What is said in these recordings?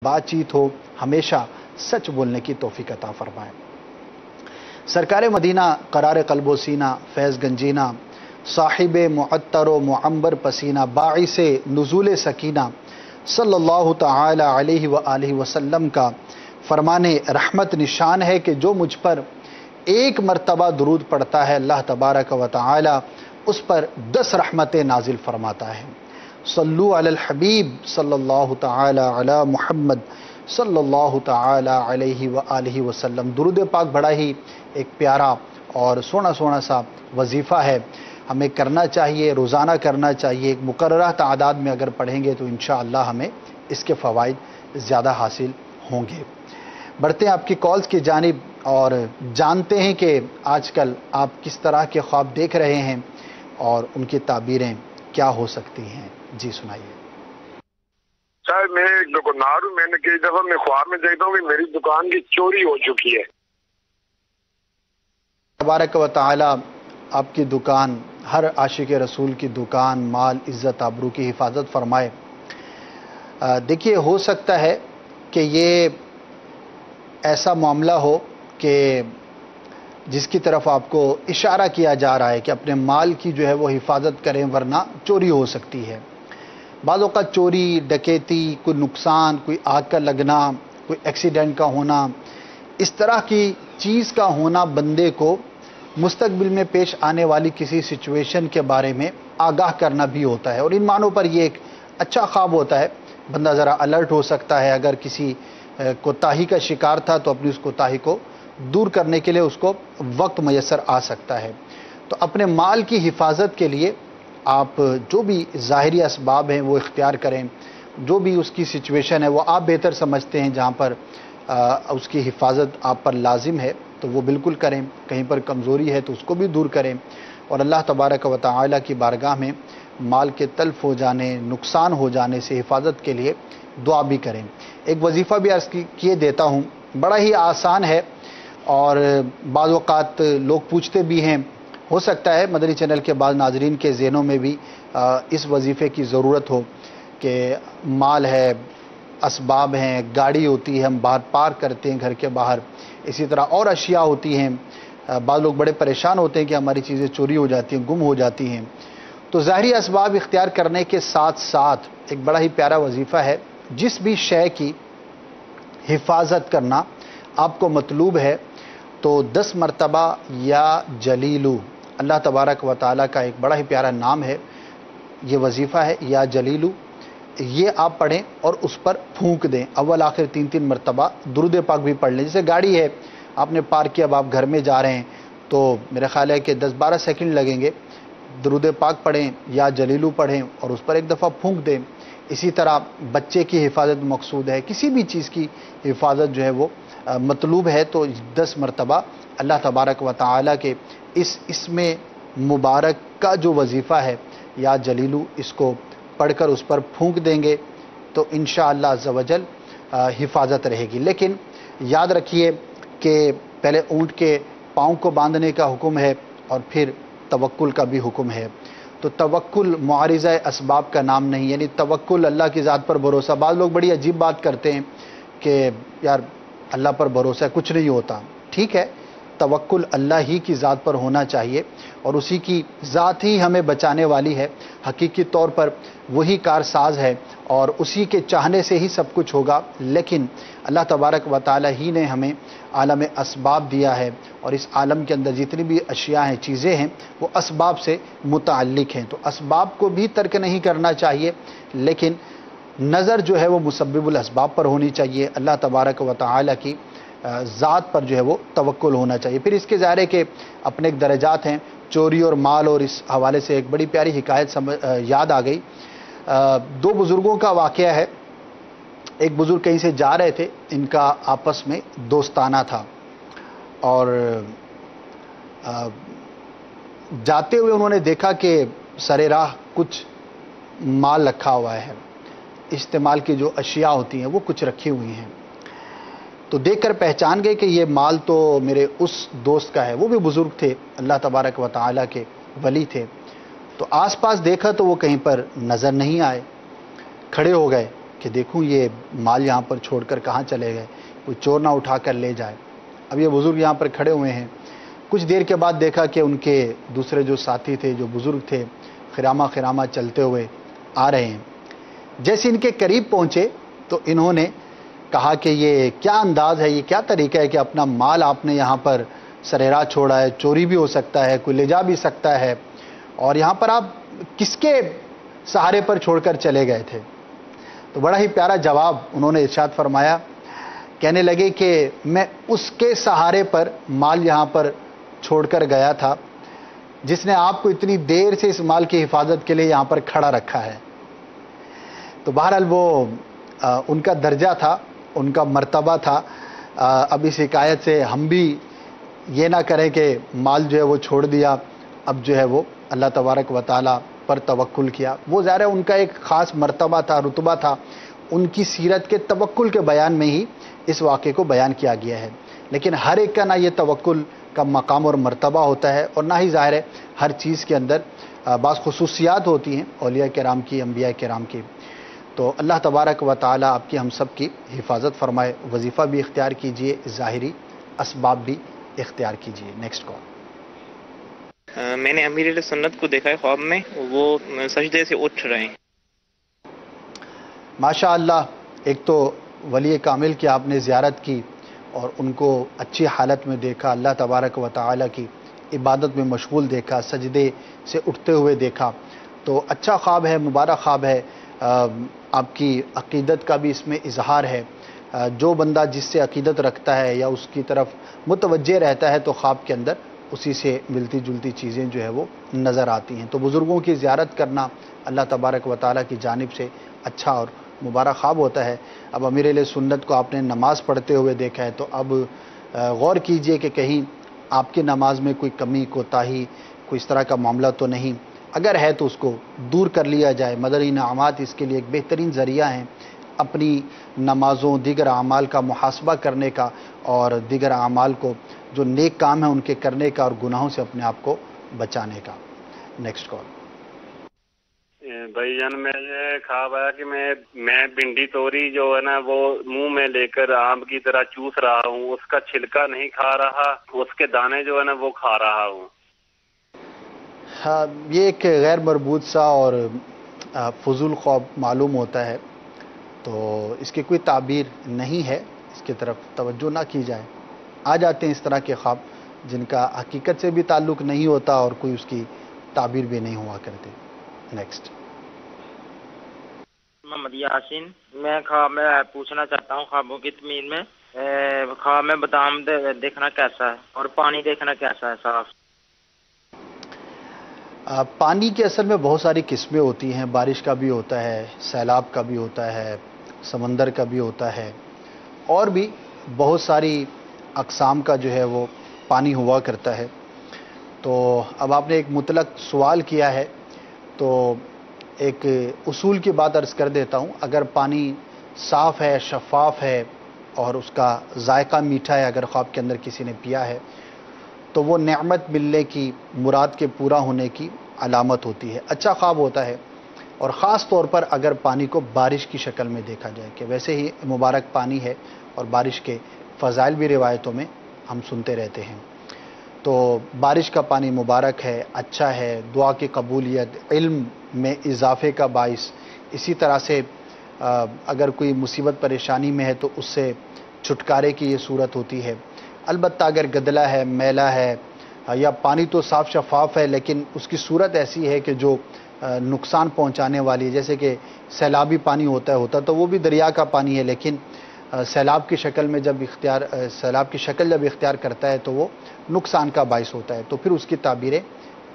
بات چیت ہو ہمیشہ سچ بولنے کی توفیق عطا فرمائے۔ سرکار مدینہ قرار قلب و سینہ فیض گنجینہ صاحب معطر و معمبر پسینہ باعث نزول سکینہ صلی اللہ تعالی علیہ وآلہ وسلم کا فرمان رحمت نشان ہے کہ جو مجھ پر ایک مرتبہ درود پڑھتا ہے اللہ تبارک و تعالی اس پر 10 رحمتیں نازل فرماتا ہے۔ صلو علی الحبیب صلی اللہ تعالی علی محمد صلی اللہ تعالی علیہ وآلہ وسلم۔ درود پاک بڑا ہی ایک پیارا اور سونا سا وظیفہ ہے، ہمیں کرنا چاہیے، روزانہ کرنا چاہیے۔ ایک مقررہ تعداد میں اگر پڑھیں گے تو انشاءاللہ ہمیں اس کے فوائد زیادہ حاصل ہوں گے۔ بڑھتے ہیں آپ کی کالز کی جانب اور جانتے ہیں کہ آج کل آپ کس طرح کے خواب دیکھ رہے ہیں اور ان کی تعبیریں کیا ہو سکتی ہیں۔ جی سنائیے۔ صاحب میں ایک دکاندار ہوں، میں نے کئی دفعہ میں خواب میں دیکھتا ہوں کہ میری دکان کی چوری ہو چکی ہے۔ تبارک و تعالی آپ کی دکان، ہر عاشق رسول کی دکان، مال، عزت، آبرو کی حفاظت فرمائے۔ دیکھیے ہو سکتا ہے کہ یہ ایسا معاملہ ہو کہ جس کی طرف آپ کو اشارہ کیا جا رہا ہے کہ اپنے مال کی جو ہے وہ حفاظت کریں ورنہ چوری ہو سکتی ہے۔ بعض اوقات چوری، ڈکیتی، کوئی نقصان، کوئی آگ کا لگنا، کوئی ایکسیڈنٹ کا ہونا، اس طرح کی چیز کا ہونا بندے کو مستقبل میں پیش آنے والی کسی سچویشن کے بارے میں آگاہ کرنا بھی ہوتا ہے، اور ان معنوں پر یہ ایک اچھا خواب ہوتا ہے۔ بندہ ذرا الرٹ ہو سکتا ہے، اگر کسی کوتاہی کا شکار تھا تو اپنی اس کوتاہی کو دور کرنے کے لیے اس کو وقت میسر آ سکتا ہے۔ تو اپنے مال کی حفاظت کے لیے آپ جو بھی ظاہری اسباب ہیں وہ اختیار کریں، جو بھی اس کی سچویشن ہے وہ آپ بہتر سمجھتے ہیں، جہاں پر اس کی حفاظت آپ پر لازم ہے تو وہ بالکل کریں، کہیں پر کمزوری ہے تو اس کو بھی دور کریں، اور اللہ تبارک و تعالی کی بارگاہ میں مال کے تلف ہو جانے، نقصان ہو جانے سے حفاظت کے لیے دعا بھی کریں۔ ایک وظیفہ بھی عرض کیے دیتا ہوں، بڑا ہی آسان ہے، اور بعض اوقات لوگ پوچھتے بھی ہیں، ہو سکتا ہے مدنی چینل کے بعض ناظرین کے ذہنوں میں بھی اس وظیفے کی ضرورت ہو کہ مال ہے، اسباب ہیں، گاڑی ہوتی ہے، ہم باہر پارک کرتے ہیں گھر کے باہر، اسی طرح اور اشیاء ہوتی ہیں، بعض لوگ بڑے پریشان ہوتے ہیں کہ ہماری چیزیں چوری ہو جاتی ہیں، گم ہو جاتی ہیں۔ تو ظاہری اسباب اختیار کرنے کے ساتھ ساتھ ایک بڑا ہی پیارا وظیفہ ہے، جس بھی شے کی حفاظت کرنا آپ کو مطلوب ہے تو 10 مرتبہ یا جلیلو، اللہ تبارک و تعالیٰ کا ایک بڑا ہی پیارا نام ہے، یہ وظیفہ ہے یا جلیلو، یہ آپ پڑھیں اور اس پر پھونک دیں، اول آخر 3 مرتبہ درود پاک بھی پڑھ لیں۔ جیسے گاڑی ہے، آپ نے پارک کیا، اب آپ گھر میں جا رہے ہیں تو میرا خیال ہے کہ 10-12 سیکنڈ لگیں گے، درود پاک پڑھیں یا جلیلو پڑھیں اور اس پر ایک دفعہ پھونک دیں۔ اسی طرح بچے کی حفاظت مقصود ہے، کسی بھی چیز کی حفاظت جو ہے وہ مطلوب ہے تو 10 مرتبہ اللہ تبارک و تعالیٰ کے اس اسم مبارک کا جو وظیفہ ہے یا جلیلو، اس کو پڑھ کر اس پر پھونک دیں گے تو انشاءاللہ عز و جل حفاظت رہے گی۔ لیکن یاد رکھیے کہ پہلے اونٹ کے پاؤں کو باندھنے کا حکم ہے اور پھر توکل کا بھی حکم ہے۔ تو توکل معارضہ اسباب کا نام نہیں، یعنی توکل اللہ کی ذات پر بھروسہ۔ بعض لوگ بڑی عجیب بات کرتے ہیں کہ یار اللہ پر بھروسہ ہے، کچھ نہیں ہوتا۔ ٹھیک ہے، توکل اللہ ہی کی ذات پر ہونا چاہیے اور اسی کی ذات ہی ہمیں بچانے والی ہے، حقیقی طور پر وہی کارساز ہے اور اسی کے چاہنے سے ہی سب کچھ ہوگا۔ لیکن اللہ تبارک و تعالی ہی نے ہمیں عالم اسباب دیا ہے، اور اس عالم کے اندر جتنی بھی اشیاء ہیں، چیزیں ہیں، وہ اسباب سے متعلق ہیں، تو اسباب کو بھی ترک نہیں کرنا چاہیے، لیکن نظر جو ہے وہ مسبب الاسباب پر ہونی چاہیے، اللہ تبارک و تعالی کی ذات پر جو ہے وہ توکل ہونا چاہیے۔ پھر اس کے ظاہر ہے کہ اپنے ایک درجات ہیں، چوری اور مال، اور اس حوالے سے ایک بڑی پیاری حکایت یاد آ گئی۔ 2 بزرگوں کا واقعہ ہے۔ ایک بزرگ کہیں سے جا رہے تھے، ان کا آپس میں دوستانہ تھا، اور جاتے ہوئے انہوں نے دیکھا کہ سر راہ کچھ مال رکھا ہوا ہے، استعمال کی جو اشیاء ہوتی ہیں وہ کچھ رکھی ہوئی ہیں۔ تو دیکھ کر پہچان گئے کہ یہ مال تو میرے اس دوست کا ہے، وہ بھی بزرگ تھے، اللہ تبارک و تعالیٰ کے ولی تھے۔ تو آس پاس دیکھا تو وہ کہیں پر نظر نہیں آئے، کھڑے ہو گئے کہ دیکھوں یہ مال یہاں پر چھوڑ کر کہاں چلے گئے، کوئی چور نہ اٹھا کر لے جائے۔ اب یہ بزرگ یہاں پر کھڑے ہوئے ہیں، کچھ دیر کے بعد دیکھا کہ ان کے دوسرے جو ساتھی تھے، جو بزرگ تھے، خرامہ خرامہ چلتے ہوئے آ رہے ہیں۔ جیسے ان کے قریب پہنچے تو انہوں نے کہا کہ یہ کیا انداز ہے، یہ کیا طریقہ ہے کہ اپنا مال آپ نے یہاں پر سریرا چھوڑا ہے، چوری بھی ہو سکتا ہے، کوئی لے جا بھی سکتا ہے، اور یہاں پر آپ کس کے سہارے پر چھوڑ کر چلے گئے تھے؟ تو بڑا ہی پیارا جواب انہوں نے ارشاد فرمایا، کہنے لگے کہ میں اس کے سہارے پر مال یہاں پر چھوڑ کر گیا تھا جس نے آپ کو اتنی دیر سے اس مال کی حفاظت کے لیے یہاں پر کھڑا رکھا ہے۔ تو بہرحال وہ ان کا درجہ تھا، ان کا مرتبہ تھا۔ اب اس حکایت سے ہم بھی یہ نہ کریں کہ مال جو ہے وہ چھوڑ دیا، اب جو ہے وہ اللہ تبارک و تعالیٰ پر توکل کیا۔ وہ ظاہر ہے ان کا ایک خاص مرتبہ تھا، رتبہ تھا، ان کی سیرت کے توکل کے بیان میں ہی اس واقعے کو بیان کیا گیا ہے۔ لیکن ہر ایک کا نہ یہ توکل کا مقام اور مرتبہ ہوتا ہے، اور نہ ہی ظاہر ہے ہر چیز کے اندر بعض خصوصیات ہوتی ہیں اولیاء کرام کی، انبیاء کرام کی۔ تو اللہ تبارک و تعالیٰ آپ کی ہم سب کی حفاظت فرمائے۔ وظیفہ بھی اختیار کیجئے، ظاہری اسباب بھی اختیار کیجئے۔ Next call. میں نے امیر اہل سنت کو دیکھا ہے خواب میں، وہ سجدے سے اٹھ رہے ہیں۔ ماشاء اللہ، ایک تو ولی کامل کی آپ نے زیارت کی اور ان کو اچھی حالت میں دیکھا، اللہ تبارک و تعالیٰ کی عبادت میں مشغول دیکھا، سجدے سے اٹھتے ہوئے دیکھا، تو اچھا خواب ہے، مبارک خواب ہے۔ آپ کی عقیدت کا بھی اس میں اظہار ہے۔ جو بندہ جس سے عقیدت رکھتا ہے یا اس کی طرف متوجہ رہتا ہے تو خواب کے اندر اسی سے ملتی جلتی چیزیں جو ہے وہ نظر آتی ہیں۔ تو بزرگوں کی زیارت کرنا اللہ تبارک و تعالیٰ کی جانب سے اچھا اور مبارک خواب ہوتا ہے۔ اب امیر اہل سنت کو آپ نے نماز پڑھتے ہوئے دیکھا ہے، تو اب غور کیجئے کہ کہیں آپ کی نماز میں کوئی کمی کوتاہی، کوئی اس طرح کا معاملہ تو نہیں۔ اگر ہے تو اس کو دور کر لیا جائے۔ مدنی انعامات اس کے لیے ایک بہترین ذریعہ ہیں اپنی نمازوں، دیگر اعمال کا محاسبہ کرنے کا، اور دیگر اعمال کو جو نیک کام ہیں ان کے کرنے کا، اور گناہوں سے اپنے آپ کو بچانے کا۔ Next call. بھائی جان، میں یہ خواب آیا کہ میں بھنڈی توری جو ہے نا وہ منہ میں لے کر آم کی طرح چوس رہا ہوں، اس کا چھلکا نہیں کھا رہا، اس کے دانے جو ہے نا وہ کھا رہا ہوں۔ یہ ایک غیر مربوط سا اور فضول خواب معلوم ہوتا ہے، تو اس کی کوئی تعبیر نہیں ہے، اس کی طرف توجہ نہ کی جائے۔ آ جاتے ہیں اس طرح کے خواب جن کا حقیقت سے بھی تعلق نہیں ہوتا اور کوئی اس کی تعبیر بھی نہیں ہوا کرتے۔ نیکسٹ۔ محمد یاسین، میں خواب میں پوچھنا چاہتا ہوں، خوابوں کی تعبیر میں خواب میں بادام دیکھنا کیسا ہے اور پانی دیکھنا کیسا ہے صاف؟ پانی کے اصل میں بہت ساری قسمیں ہوتی ہیں، بارش کا بھی ہوتا ہے، سیلاب کا بھی ہوتا ہے، سمندر کا بھی ہوتا ہے، اور بھی بہت ساری اقسام کا جو ہے وہ پانی ہوا کرتا ہے۔ تو اب آپ نے ایک مطلق سوال کیا ہے، تو ایک اصول کی بات عرض کر دیتا ہوں۔ اگر پانی صاف ہے، شفاف ہے اور اس کا ذائقہ میٹھا ہے، اگر خواب کے اندر کسی نے پیا ہے تو وہ نعمت ملنے کی، مراد کے پورا ہونے کی علامت ہوتی ہے، اچھا خواب ہوتا ہے۔ اور خاص طور پر اگر پانی کو بارش کی شکل میں دیکھا جائے کہ ویسے ہی مبارک پانی ہے اور بارش کے فضائل بھی روایتوں میں ہم سنتے رہتے ہیں، تو بارش کا پانی مبارک ہے، اچھا ہے، دعا کی قبولیت، علم میں اضافے کا باعث۔ اسی طرح سے اگر کوئی مصیبت پریشانی میں ہے تو اس سے چھٹکارے کی یہ صورت ہوتی ہے۔ البتہ اگر گدلا ہے، میلا ہے، یا پانی تو صاف شفاف ہے لیکن اس کی صورت ایسی ہے کہ جو نقصان پہنچانے والی ہے، جیسے کہ سیلابی پانی ہوتا تو وہ بھی دریا کا پانی ہے، لیکن سیلاب کی شکل جب اختیار کرتا ہے تو وہ نقصان کا باعث ہوتا ہے، تو پھر اس کی تعبیریں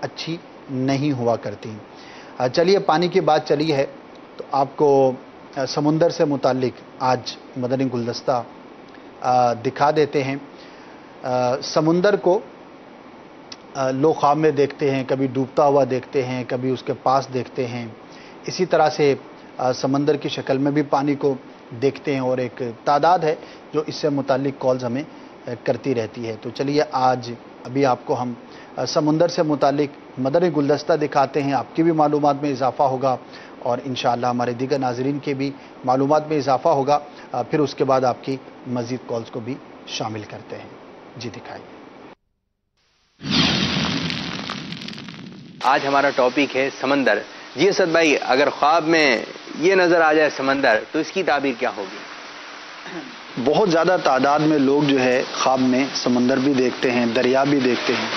اچھی نہیں ہوا کرتی۔ چلیے پانی کی بات چلی ہے تو آپ کو سمندر سے متعلق آج مدنی گلدستہ دکھا دیتے ہیں۔ سمندر کو لوگ خواب میں دیکھتے ہیں، کبھی ڈوبتا ہوا دیکھتے ہیں، کبھی اس کے پاس دیکھتے ہیں، اسی طرح سے سمندر کی شکل میں بھی پانی کو دیکھتے ہیں، اور ایک تعداد ہے جو اس سے متعلق کالز ہمیں کرتی رہتی ہے۔ تو چلیے آج ابھی آپ کو ہم سمندر سے متعلق مدنی گلدستہ دکھاتے ہیں، آپ کی بھی معلومات میں اضافہ ہوگا اور انشاءاللہ ہمارے دیگر ناظرین کے بھی معلومات میں اضافہ ہوگا. پھر اس کے بعد آپ کی مزید کالز کو بھی شامل کرتے ہیں. جی دکھائیے. آج ہمارا ٹاپک ہے سمندر. جی اسد بھائی، اگر خواب میں یہ نظر آ جائے سمندر تو اس کی تعبیر کیا ہوگی؟ بہت زیادہ تعداد میں لوگ جو ہے خواب میں سمندر بھی دیکھتے ہیں، دریا بھی دیکھتے ہیں،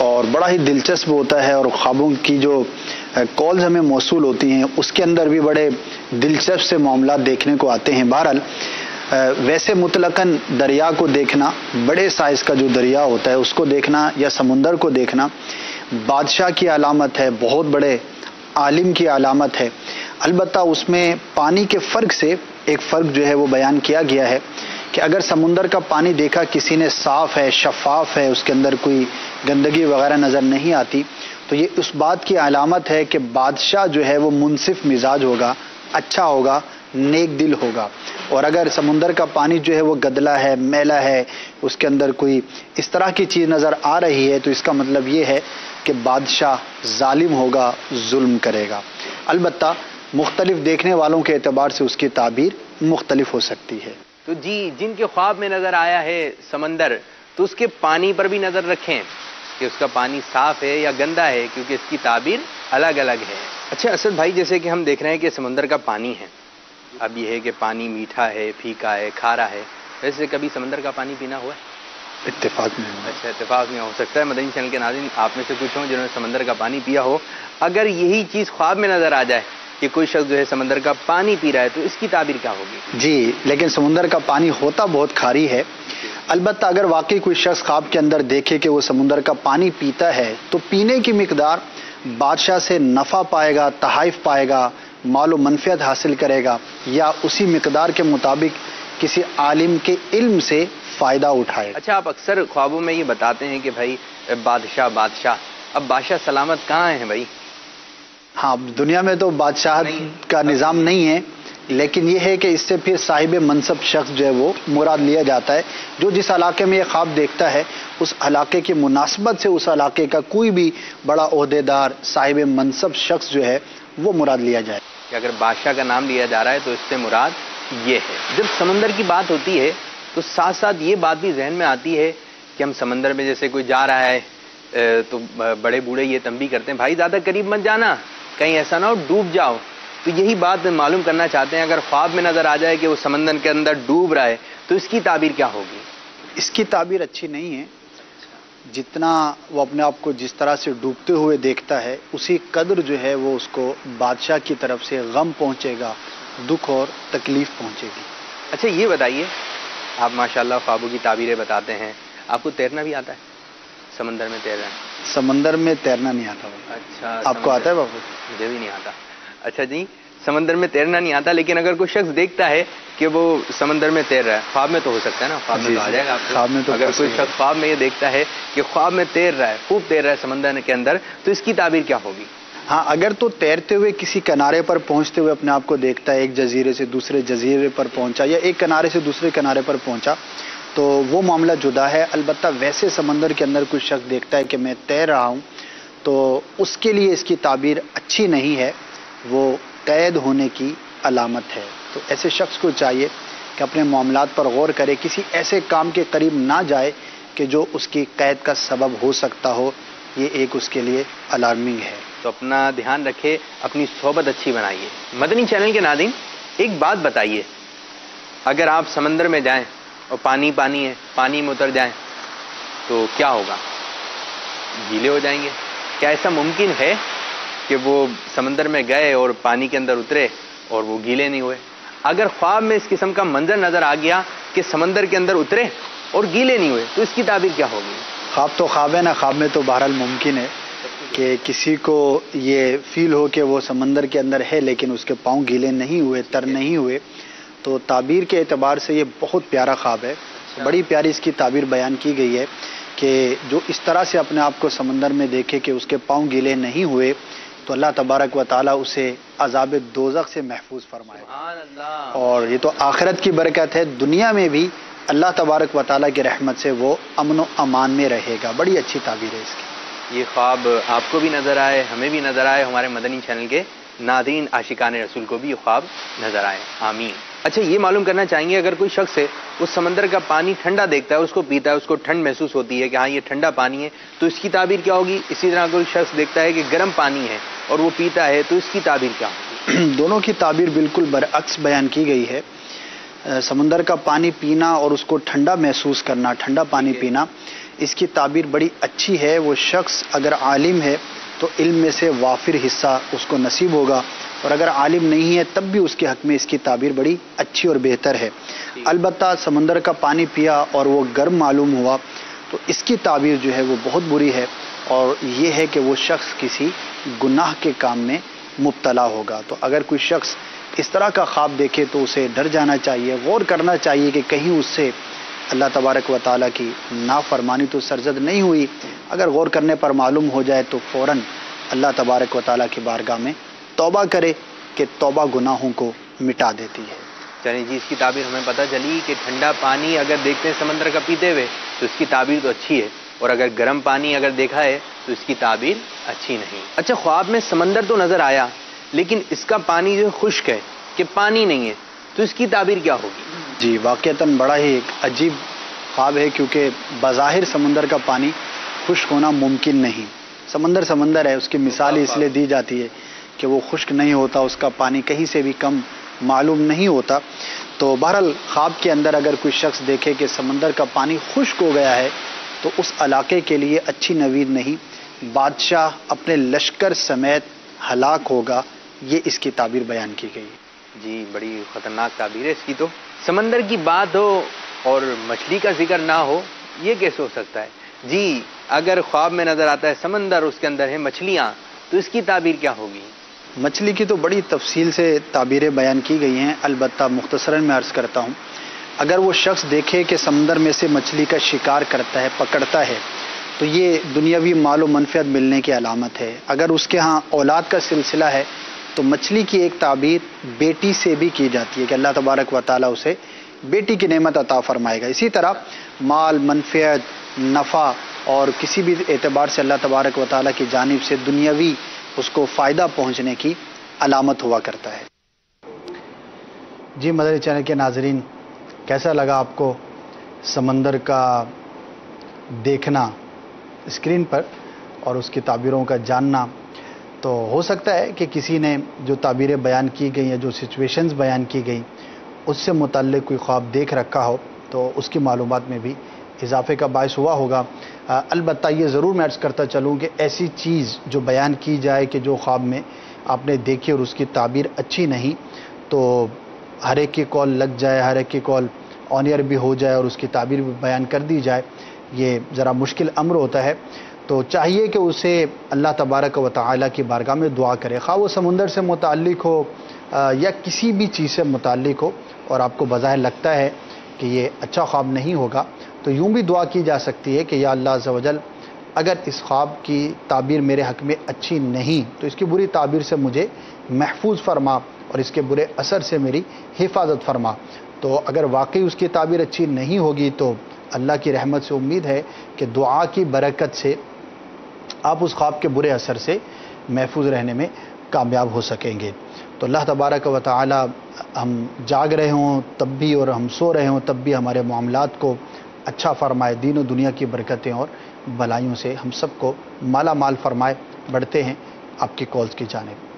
اور بڑا ہی دلچسپ ہوتا ہے. اور خوابوں کی جو کالز ہمیں موصول ہوتی ہیں اس کے اندر بھی بڑے دلچسپ سے معاملات دیکھنے کو آتے ہیں. بہرحال ویسے مطلقاً دریا کو دیکھنا، بڑے سائز کا جو دریا ہوتا ہے اس کو دیکھنا یا سمندر کو دیکھنا بادشاہ کی علامت ہے، بہت بڑے عالم کی علامت ہے. البتہ اس میں پانی کے فرق سے ایک فرق جو ہے وہ بیان کیا گیا ہے کہ اگر سمندر کا پانی دیکھا کسی نے صاف ہے، شفاف ہے، اس کے اندر کوئی گندگی وغیرہ نظر نہیں آتی، تو یہ اس بات کی علامت ہے کہ بادشاہ جو ہے وہ منصف مزاج ہوگا، اچھا ہوگا، نیک دل ہوگا. اور اگر سمندر کا پانی جو ہے وہ گدلا ہے، میلا ہے، اس کے اندر کوئی اس طرح کی چیز نظر آ رہی ہے تو اس کا مطلب یہ ہے کہ بادشاہ ظالم ہوگا، ظلم کرے گا. البتہ مختلف دیکھنے والوں کے اعتبار سے اس کی تعبیر مختلف ہو سکتی ہے. تو جی، جن کے خواب میں نظر آیا ہے سمندر تو اس کے پانی پر بھی نظر رکھیں کہ اس کا پانی صاف ہے یا گندا ہے، کیونکہ اس کی تعبیر الگ الگ ہے. اچھا اسد بھائی، جیسے کہ ہم دیکھ رہے ہیں کہ سمندر کا پانی ہے، اب یہ ہے کہ پانی میٹھا ہے، پھیکا ہے، کھارا ہے. ویسے کبھی سمندر کا پانی پینا ہوا ہے؟ اتفاق میں. اچھا، اتفاق میں ہو سکتا ہے. مدنی چینل کے ناظرین آپ میں سے کچھ ہوں جنہوں نے سمندر کا پانی پیا ہو. اگر یہی چیز خواب میں نظر آ جائے کہ کوئی شخص جو ہے سمندر کا پانی پی رہا ہے تو اس کی تعبیر کیا ہوگی؟ جی، لیکن سمندر کا پانی ہوتا بہت کھاری ہے. البتہ اگر واقعی کوئی شخص خواب کے اندر دیکھے کہ وہ سمندر کا پانی پیتا ہے تو پینے کی مقدار بادشاہ سے نفع پائے گا، تحائف پائے گا، مال و منفعت حاصل کرے گا، یا اسی مقدار کے مطابق کسی عالم کے علم سے فائدہ اٹھائے گا. اچھا، آپ اکثر خوابوں میں یہ بتاتے ہیں کہ بھائی بادشاہ بادشاہ، اب بادشاہ سلامت کہاں ہیں بھائی؟ ہاں، دنیا میں تو بادشاہت کا نظام نہیں ہے، لیکن یہ ہے کہ اس سے پھر صاحب منصب شخص جو ہے وہ مراد لیا جاتا ہے. جو جس علاقے میں یہ خواب دیکھتا ہے اس علاقے کی مناسبت سے اس علاقے کا کوئی بھی بڑا عہدے دار، صاحب منصب شخص جو ہے وہ مراد لیا جائے. کہ اگر بادشاہ کا نام لیا جا رہا ہے تو اس سے مراد یہ ہے. جب سمندر کی بات ہوتی ہے تو ساتھ ساتھ یہ بات بھی ذہن میں آتی ہے کہ ہم سمندر میں جیسے کوئی جا رہا ہے تو بڑے بوڑھے یہ تنبیہ کرتے ہیں بھائی زیادہ قریب مت جانا، کہیں ایسا نہ ہو ڈوب جاؤ. تو یہی بات معلوم کرنا چاہتے ہیں، اگر خواب میں نظر آ جائے کہ وہ سمندر کے اندر ڈوب رہا ہے تو اس کی تعبیر کیا ہوگی؟ اس کی تعبیر اچھی نہیں ہے. جتنا وہ اپنے آپ کو جس طرح سے ڈوبتے ہوئے دیکھتا ہے اسی قدر جو ہے وہ اس کو بادشاہ کی طرف سے غم پہنچے گا، دکھ اور تکلیف پہنچے گی. اچھا یہ بتائیے، آپ ماشاءاللہ خوابوں کی تعبیریں بتاتے ہیں، آپ کو تیرنا بھی آتا ہے؟ سمندر میں تیرنا؟ سمندر میں تیرنا نہیں آتا. اچھا، آپ کو آتا ہے بابو؟ مجھے بھی نہیں آتا. اچھا جی، سمندر میں تیرنا نہیں آتا، لیکن اگر کوئی شخص دیکھتا ہے کہ وہ سمندر میں تیر رہا ہے، خواب میں تو ہو سکتا ہے نا، خواب میں تو آ جائے گا آپ کو. خواب میں تو اگر کوئی شخص خواب میں یہ دیکھتا ہے کہ خواب میں تیر رہا ہے، خوب تیر رہا ہے سمندر کے اندر، تو اس کی تعبیر کیا ہوگی؟ ہاں، اگر تو تیرتے ہوئے کسی کنارے پر پہنچتے ہوئے اپنے آپ کو دیکھتا ہے، ایک جزیرے سے دوسرے جزیرے پر پہنچا یا ایک کنارے سے دوسرے کنارے پر پہنچا تو وہ معاملہ جدا ہے. البتہ ویسے سمندر کے اندر کوئی شخص دیکھتا ہے کہ میں تیر رہا ہوں تو اس کے لیے اس کی تعبیر اچھی نہیں ہے، وہ قید ہونے کی علامت ہے. تو ایسے شخص کو چاہیے کہ اپنے معاملات پر غور کرے، کسی ایسے کام کے قریب نہ جائے کہ جو اس کی قید کا سبب ہو سکتا ہو. یہ ایک اس کے لیے الارمنگ ہے. تو اپنا دھیان رکھے، اپنی صحبت اچھی بنائیے. مدنی چینل کے ناظرین ایک بات بتائیے، اگر آپ سمندر میں جائیں اور پانی ہے، پانی میں اتر جائیں تو کیا ہوگا؟ گیلے ہو جائیں گے. کیا ایسا ممکن ہے کہ وہ سمندر میں گئے اور پانی کے اندر اترے اور وہ گیلے نہیں ہوئے؟ اگر خواب میں اس قسم کا منظر نظر آ گیا کہ سمندر کے اندر اترے اور گیلے نہیں ہوئے تو اس کی تعبیر کیا ہوگی؟ خواب تو خواب ہے نا، خواب میں تو بہرحال ممکن ہے کہ کسی کو یہ فیل ہو کہ وہ سمندر کے اندر ہے لیکن اس کے پاؤں گیلے نہیں ہوئے، تر نہیں ہوئے. تو تعبیر کے اعتبار سے یہ بہت پیارا خواب ہے. بڑی پیاری اس کی تعبیر بیان کی گئی ہے کہ جو اس طرح سے اپنے آپ کو سمندر میں دیکھے کہ اس کے پاؤں گیلے نہیں ہوئے تو اللہ تبارک و تعالیٰ اسے عذاب دوزخ سے محفوظ فرمائے. اور یہ تو آخرت کی برکت ہے، دنیا میں بھی اللہ تبارک و تعالیٰ کی رحمت سے وہ امن و امان میں رہے گا. بڑی اچھی تعبیر ہے اس کی. یہ خواب آپ کو بھی نظر آئے، ہمیں بھی نظر آئے، ہمارے مدنی چینل کے ناظرین عاشقان رسول کو بھی یہ خواب نظر آئے، آمین۔ اچھا یہ معلوم کرنا چاہیں گے اگر کوئی شخص ہے اس سمندر کا پانی ٹھنڈا دیکھتا ہے، اس کو پیتا ہے، اس کو ٹھنڈ محسوس ہوتی ہے کہ ہاں یہ ٹھنڈا پانی ہے، تو اس کی تعبیر کیا ہوگی؟ اسی طرح کوئی شخص دیکھتا ہے کہ گرم پانی ہے اور وہ پیتا ہے تو اس کی تعبیر کیا ہوگی؟ دونوں کی تعبیر بالکل برعکس بیان کی گئی ہے۔ سمندر کا پانی پینا اور اس کو ٹھنڈا محسوس کرنا، ٹھنڈا پانی پینا، اس کی تعبیر بڑی اچھی ہے۔ وہ شخص اگر عالم ہے تو علم میں سے وافر حصہ اس کو نصیب ہوگا، اور اگر عالم نہیں ہے تب بھی اس کے حق میں اس کی تعبیر بڑی اچھی اور بہتر ہے۔ البتہ سمندر کا پانی پیا اور وہ گرم معلوم ہوا تو اس کی تعبیر جو ہے وہ بہت بری ہے، اور یہ ہے کہ وہ شخص کسی گناہ کے کام میں مبتلا ہوگا۔ تو اگر کوئی شخص اس طرح کا خواب دیکھے تو اسے ڈر جانا چاہیے، غور کرنا چاہیے کہ کہیں اس سے اللہ تبارک و تعالیٰ کی نافرمانی تو سرزد نہیں ہوئی۔ اگر غور کرنے پر معلوم ہو جائے تو فوراً اللہ تبارک و تعالیٰ کی بارگاہ میں توبہ کرے کہ توبہ گناہوں کو مٹا دیتی ہے۔ چلیں جی، اس کی تعبیر ہمیں پتہ چلی کہ ٹھنڈا پانی اگر دیکھتے ہیں سمندر کا پیتے ہوئے تو اس کی تعبیر تو اچھی ہے، اور اگر گرم پانی اگر دیکھا ہے تو اس کی تعبیر اچھی نہیں۔ اچھا خواب میں سمندر تو نظر آیا لیکن اس کا پانی جو خشک ہے کہ پانی نہیں ہے، تو اس کی تعبیر کیا ہوگی؟ جی واقعتاً بڑا ہی ایک عجیب خواب ہے، کیونکہ بظاہر سمندر کا پانی خشک ہونا ممکن نہیں۔ سمندر ہے، اس کی مثال اس لیے دی جاتی ہے کہ وہ خشک نہیں ہوتا، اس کا پانی کہیں سے بھی کم معلوم نہیں ہوتا۔ تو بہرحال خواب کے اندر اگر کوئی شخص دیکھے کہ سمندر کا پانی خشک ہو گیا ہے تو اس علاقے کے لیے اچھی نوید نہیں، بادشاہ اپنے لشکر سمیت ہلاک ہوگا، یہ اس کی تعبیر بیان کی گئی۔ جی بڑی خطرناک تعبیر ہے اس کی۔ تو سمندر کی بات ہو اور مچھلی کا ذکر نہ ہو، یہ کیسے ہو سکتا ہے؟ جی اگر خواب میں نظر آتا ہے سمندر، اس کے اندر ہے مچھلیاں، تو اس کی تعبیر کیا ہوگی؟ مچھلی کی تو بڑی تفصیل سے تعبیریں بیان کی گئی ہیں، البتہ مختصراً میں عرض کرتا ہوں۔ اگر وہ شخص دیکھے کہ سمندر میں سے مچھلی کا شکار کرتا ہے، پکڑتا ہے، تو یہ دنیاوی مال و منفعت ملنے کی علامت ہے۔ اگر اس کے ہاں اولاد کا سلسلہ ہے تو مچھلی کی ایک تعبیر بیٹی سے بھی کی جاتی ہے کہ اللہ تبارک و تعالیٰ اسے بیٹی کی نعمت عطا فرمائے گا۔ اسی طرح مال، منفعت، نفع اور کسی بھی اعتبار سے اللہ تبارک و تعالیٰ کی جانب سے دنیاوی اس کو فائدہ پہنچنے کی علامت ہوا کرتا ہے۔ جی مدنی چینل کے ناظرین، کیسا لگا آپ کو سمندر کا دیکھنا اسکرین پر اور اس کی تعبیروں کا جاننا؟ تو ہو سکتا ہے کہ کسی نے جو تعبیریں بیان کی گئی ہیں، جو سچویشنز بیان کی گئیں، اس سے متعلق کوئی خواب دیکھ رکھا ہو تو اس کی معلومات میں بھی اضافے کا باعث ہوا ہوگا۔ البتہ یہ ضرور میں عرض کرتا چلوں کہ ایسی چیز جو بیان کی جائے کہ جو خواب میں آپ نے دیکھی اور اس کی تعبیر اچھی نہیں، تو ہر ایک کی کال لگ جائے، ہر ایک کی کال آن ایئر بھی ہو جائے اور اس کی تعبیر بھی بیان کر دی جائے، یہ ذرا مشکل امر ہوتا ہے۔ تو چاہیے کہ اسے اللہ تبارک و تعالیٰ کی بارگاہ میں دعا کرے، خواہ وہ سمندر سے متعلق ہو یا کسی بھی چیز سے متعلق ہو، اور آپ کو بظاہر لگتا ہے کہ یہ اچھا خواب نہیں ہوگا، تو یوں بھی دعا کی جا سکتی ہے کہ یا اللہ عز و جل، اگر اس خواب کی تعبیر میرے حق میں اچھی نہیں تو اس کی بری تعبیر سے مجھے محفوظ فرما اور اس کے برے اثر سے میری حفاظت فرما۔ تو اگر واقعی اس کی تعبیر اچھی نہیں ہوگی تو اللہ کی رحمت سے امید ہے کہ دعا کی برکت سے آپ اس خواب کے برے اثر سے محفوظ رہنے میں کامیاب ہو سکیں گے۔ تو اللہ تبارک و تعالی ہم جاگ رہے ہوں تب بھی اور ہم سو رہے ہوں تب بھی ہمارے معاملات کو اچھا فرمائے، دین و دنیا کی برکتیں اور بلائیوں سے ہم سب کو مالا مال فرمائے۔ بڑھتے ہیں آپ کی کالز کی جانب۔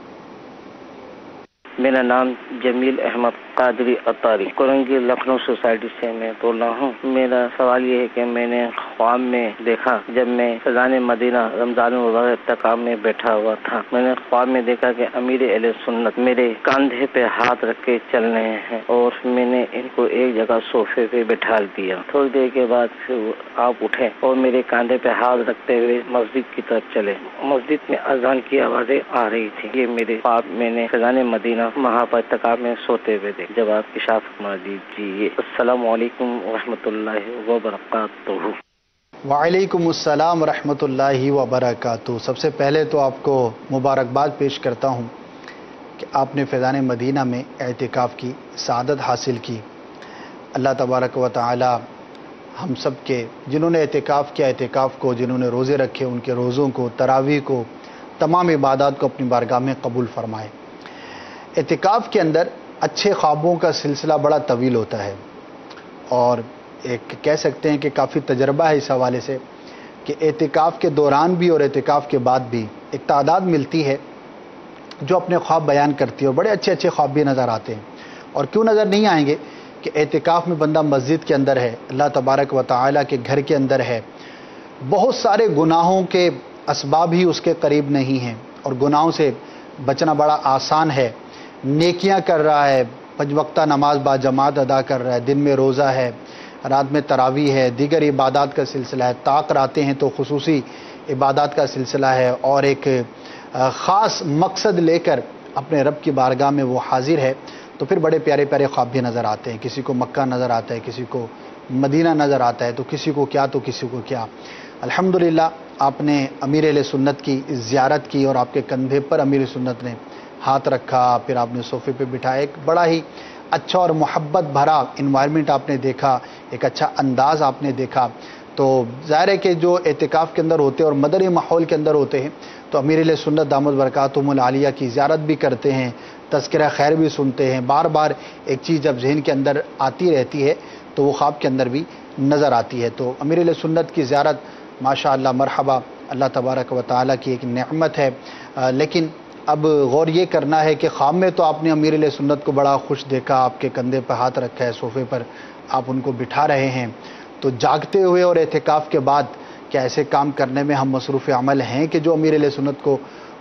میرا نام جمیل احمد قادری اطاری کورنگی لکھنؤ سوسائٹی سے میں بول رہا ہوں۔ میرا سوال یہ ہے کہ میں نے خواب میں دیکھا، جب میں فیضان مدینہ رمضان المبارک اعتکاف میں بیٹھا ہوا تھا، میں نے خواب میں دیکھا کہ امیر اہل سنت میرے کاندھے پہ ہاتھ رکھ کے چل رہے ہیں اور میں نے ان کو ایک جگہ صوفے پہ بٹھا دیا۔ تھوڑی دیر کے بعد پھر آپ اٹھے اور میرے کاندھے پہ ہاتھ رکھتے ہوئے مسجد کی طرف چلے۔ مسجد میں اذان کی آوازیں آ رہی تھی۔ یہ میرے خواب میں نے فیضان مدینہ وہاں پر اعتکاف میں سوتے ہوئے دیکھ۔ جب آپ کشاف فرما دیجیے۔ السلام علیکم ورحمۃ اللہ وبرکاتہ۔ وعلیکم السلام ورحمۃ اللہ وبرکاتہ۔ سب سے پہلے تو آپ کو مبارکباد پیش کرتا ہوں کہ آپ نے فیضان مدینہ میں اعتکاف کی سعادت حاصل کی۔ اللہ تبارک و تعالی ہم سب کے جنہوں نے اعتکاف کیا اعتکاف کو، جنہوں نے روزے رکھے ان کے روزوں کو، تراویح کو، تمام عبادات کو اپنی بارگاہ میں قبول فرمائے۔ اعتکاف کے اندر اچھے خوابوں کا سلسلہ بڑا طویل ہوتا ہے، اور ایک کہہ سکتے ہیں کہ کافی تجربہ ہے اس حوالے سے کہ اعتکاف کے دوران بھی اور اعتکاف کے بعد بھی ایک تعداد ملتی ہے جو اپنے خواب بیان کرتی ہے، اور بڑے اچھے اچھے خواب بھی نظر آتے ہیں۔ اور کیوں نظر نہیں آئیں گے کہ اعتکاف میں بندہ مسجد کے اندر ہے، اللہ تبارک و تعالیٰ کے گھر کے اندر ہے، بہت سارے گناہوں کے اسباب ہی اس کے قریب نہیں ہیں، اور گناہوں سے بچنا بڑا آسان ہے، نیکیاں کر رہا ہے، 5 وقتہ نماز با جماعت ادا کر رہا ہے، دن میں روزہ ہے، رات میں تراویح ہے، دیگر عبادات کا سلسلہ ہے، طاق راتیں ہیں تو خصوصی عبادات کا سلسلہ ہے، اور ایک خاص مقصد لے کر اپنے رب کی بارگاہ میں وہ حاضر ہے، تو پھر بڑے پیارے پیارے خواب بھی نظر آتے ہیں۔ کسی کو مکہ نظر آتا ہے، کسی کو مدینہ نظر آتا ہے، تو کسی کو کیا تو کسی کو کیا۔ الحمدللہ آپ نے امیر اہل سنت کی زیارت کی، اور آپ کے کندھے پر امیر سنت نے ہاتھ رکھا، پھر آپ نے صوفے پہ بٹھایا، ایک بڑا ہی اچھا اور محبت بھرا انوائرمنٹ آپ نے دیکھا، ایک اچھا انداز آپ نے دیکھا۔ تو ظاہر ہے کہ جو اعتکاف کے اندر ہوتے ہیں اور مدنی ماحول کے اندر ہوتے ہیں تو امیر اہل سنت دامت برکاتہم العالیہ کی زیارت بھی کرتے ہیں، تذکرہ خیر بھی سنتے ہیں، بار بار ایک چیز جب ذہن کے اندر آتی رہتی ہے تو وہ خواب کے اندر بھی نظر آتی ہے۔ تو امیر اہل سنت کی زیارت ماشاءاللہ مرحبا، اللہ تبارک و تعالیٰ کی ایک نعمت ہے۔ لیکن اب غور یہ کرنا ہے کہ خواب میں تو آپ نے امیر اہل سنت کو بڑا خوش دیکھا، آپ کے کندھے پہ ہاتھ رکھا ہے، صوفے پر آپ ان کو بٹھا رہے ہیں، تو جاگتے ہوئے اور اعتکاف کے بعد کیا ایسے کام کرنے میں ہم مصروف عمل ہیں کہ جو امیر اہل سنت کو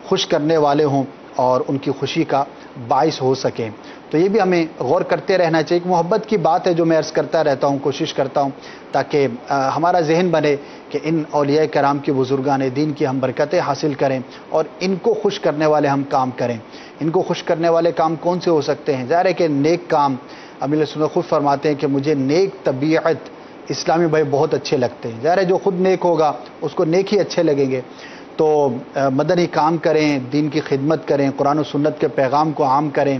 خوش کرنے والے ہوں اور ان کی خوشی کا باعث ہو سکیں؟ تو یہ بھی ہمیں غور کرتے رہنا چاہیے۔ ایک محبت کی بات ہے جو میں عرض کرتا رہتا ہوں، کوشش کرتا ہوں تاکہ ہمارا ذہن بنے کہ ان اولیاء کرام کی بزرگان دین کی ہم برکتیں حاصل کریں اور ان کو خوش کرنے والے ہم کام کریں۔ ان کو خوش کرنے والے کام کون سے ہو سکتے ہیں؟ ظاہر ہے کہ نیک کام، امیر سنت خود فرماتے ہیں کہ مجھے نیک طبیعت اسلامی بھائی بہت اچھے لگتے ہیں۔ ظاہر ہے جو خود نیک ہوگا اس کو نیک ہی اچھے لگیں گے۔ تو مدنی کام کریں، دین کی خدمت کریں، قرآن و سنت کے پیغام کو عام کریں۔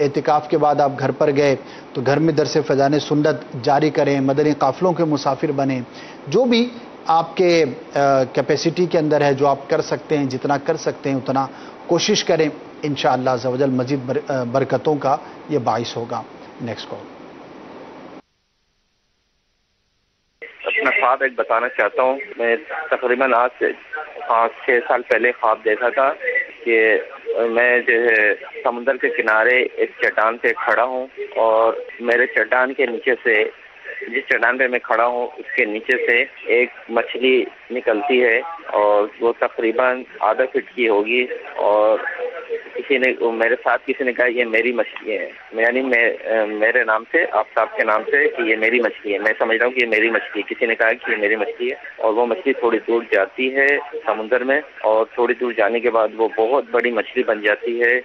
اعتکاف کے بعد آپ گھر پر گئے تو گھر میں درس فیضان سنت جاری کریں، مدنی قافلوں کے مسافر بنیں، جو بھی آپ کے کیپیسٹی کے اندر ہے، جو آپ کر سکتے ہیں، جتنا کر سکتے ہیں اتنا کوشش کریں، انشاءاللہ عز و جل مزید برکتوں کا یہ باعث ہوگا۔ Next call. اپنا خواب ایک بتانا چاہتا ہوں۔ میں تقریباً آج سے 5-6 سال پہلے خواب دیکھا تھا کہ میں جو ہے سمندر کے کنارے ایک چٹان پہ کھڑا ہوں، اور میرے چٹان کے نیچے سے، جس چٹان پہ میں کھڑا ہوں اس کے نیچے سے ایک مچھلی نکلتی ہے، اور وہ تقریباً آدھا فٹ کی ہوگی، اور میرے ساتھ کسی نے کہا یہ میری مچھلی ہے، یعنی میرے نام سے، آفتاب کے نام سے، کہ یہ میری مچھلی ہے۔ میں سمجھ رہا ہوں کہ یہ میری مچھلی ہے، کسی نے کہا کہ یہ میری مچھلی ہے، اور وہ مچھلی تھوڑی دور جاتی ہے سمندر میں، اور تھوڑی دور جانے کے بعد وہ بہت بڑی مچھلی بن جاتی ہے،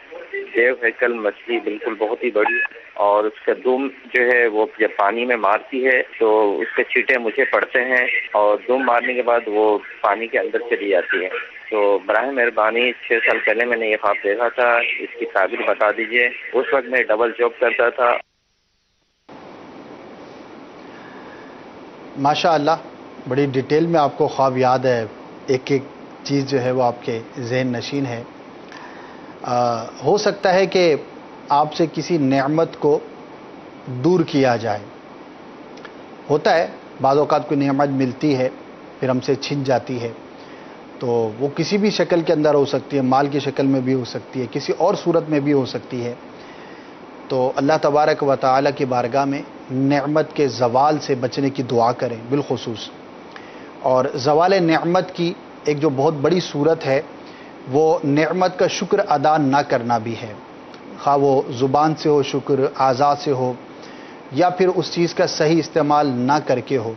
دیو ہیکل مچھلی، بالکل بہت ہی بڑی، اور اس کا دم جو ہے وہ جب پانی میں مارتی ہے تو اس کے چھینٹے مجھے پڑتے ہیں، اور دم مارنے کے بعد وہ پانی کے اندر چلی جاتی ہے۔ تو براہ مہربانی 6 سال پہلے میں نے یہ خواب دیکھا تھا، اس کی تعبیر بتا دیجئے۔ اس وقت میں ڈبل جاب کرتا تھا۔ ماشاءاللہ بڑی ڈیٹیل میں آپ کو خواب یاد ہے، ایک ایک چیز جو ہے وہ آپ کے ذہن نشین ہے۔ ہو سکتا ہے کہ آپ سے کسی نعمت کو دور کیا جائے۔ ہوتا ہے بعض اوقات کوئی نعمت ملتی ہے پھر ہم سے چھن جاتی ہے، تو وہ کسی بھی شکل کے اندر ہو سکتی ہے، مال کی شکل میں بھی ہو سکتی ہے، کسی اور صورت میں بھی ہو سکتی ہے۔ تو اللہ تبارک و تعالیٰ کی بارگاہ میں نعمت کے زوال سے بچنے کی دعا کریں بالخصوص۔ اور زوال نعمت کی ایک جو بہت بڑی صورت ہے وہ نعمت کا شکر ادا نہ کرنا بھی ہے، خواہ وہ زبان سے ہو شکر، اعضاء سے ہو، یا پھر اس چیز کا صحیح استعمال نہ کر کے ہو۔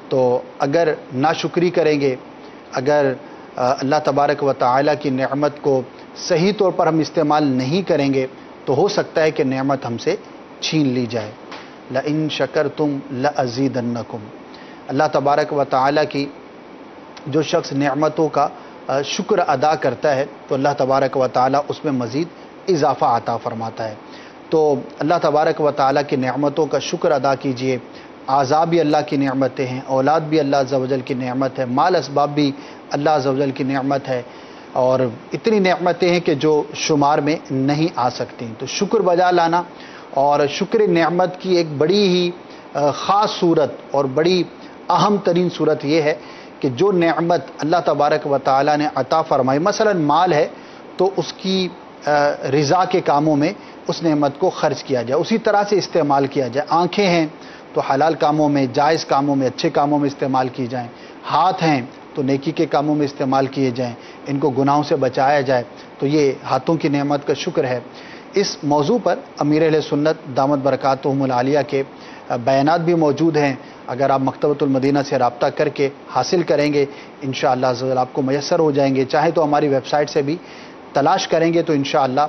تو اگر ناشکری کریں گے، اگر اللہ تبارک و تعالیٰ کی نعمت کو صحیح طور پر ہم استعمال نہیں کریں گے تو ہو سکتا ہے کہ نعمت ہم سے چھین لی جائے۔ لَإِن شَكَرْتُمْ لَأَزِيدَنَّكُمْ۔ اللہ تبارک و تعالیٰ کی جو شخص نعمتوں کا شکر ادا کرتا ہے تو اللہ تبارک و تعالیٰ اس میں مزید اضافہ عطا فرماتا ہے۔ تو اللہ تبارک و تعالیٰ کی نعمتوں کا شکر ادا کیجئے۔ اعضاء بھی اللہ کی نعمتیں ہیں، اولاد بھی اللہ عز و جل کی نعمت ہے، مال اسباب بھی اللہ عز و جل کی نعمت ہے۔ اور اتنی نعمتیں ہیں کہ جو شمار میں نہیں آ سکتی. تو شکر بجا لانا اور شکر نعمت کی ایک بڑی ہی خاص صورت اور بڑی اہم ترین صورت یہ ہے کہ جو نعمت اللہ تبارک و تعالیٰ نے عطا فرمائی، مثلا مال ہے تو اس کی رضا کے کاموں میں اس نعمت کو خرچ کیا جائے، اسی طرح سے استعمال کیا جائے. آنکھیں ہیں تو حلال کاموں میں، جائز کاموں میں، اچھے کاموں میں استعمال کی جائیں. ہاتھ ہیں تو نیکی کے کاموں میں استعمال کیے جائیں، ان کو گناہوں سے بچایا جائے. تو یہ ہاتھوں کی نعمت کا شکر ہے. اس موضوع پر امیر اہل سنت دامت برکاتہم العالیہ کے بیانات بھی موجود ہیں. اگر آپ مکتبۃ المدینہ سے رابطہ کر کے حاصل کریں گے انشاءاللہ عز و جل آپ کو میسر ہو جائیں گے. چاہے تو ہماری ویب سائٹ سے بھی تلاش کریں گے تو انشاءاللہ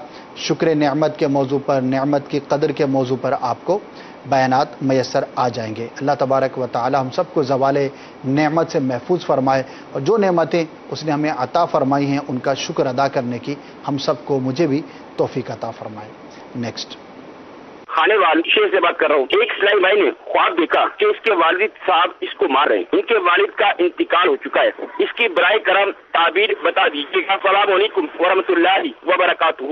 شکر نعمت کے موضوع پر، نعمت کی قدر کے موضوع پر آپ کو بیانات میسر آ جائیں گے. اللہ تبارک و تعالی ہم سب کو زوال نعمت سے محفوظ فرمائے اور جو نعمتیں اس نے ہمیں عطا فرمائی ہیں ان کا شکر ادا کرنے کی ہم سب کو، مجھے بھی توفیق عطا فرمائے. نیکسٹ خانے والد شیر سے بات کر رہا ہوں. ایک اسلامی بھائی نے خواب دیکھا کہ اس کے والد صاحب اس کو مار رہے ہیں. ان کے والد کا انتقال ہو چکا ہے. اس کی برائے کرم تعبیر بتا دیجیے گا. السلام علیکم ورحمۃ اللہ وبرکاتہ.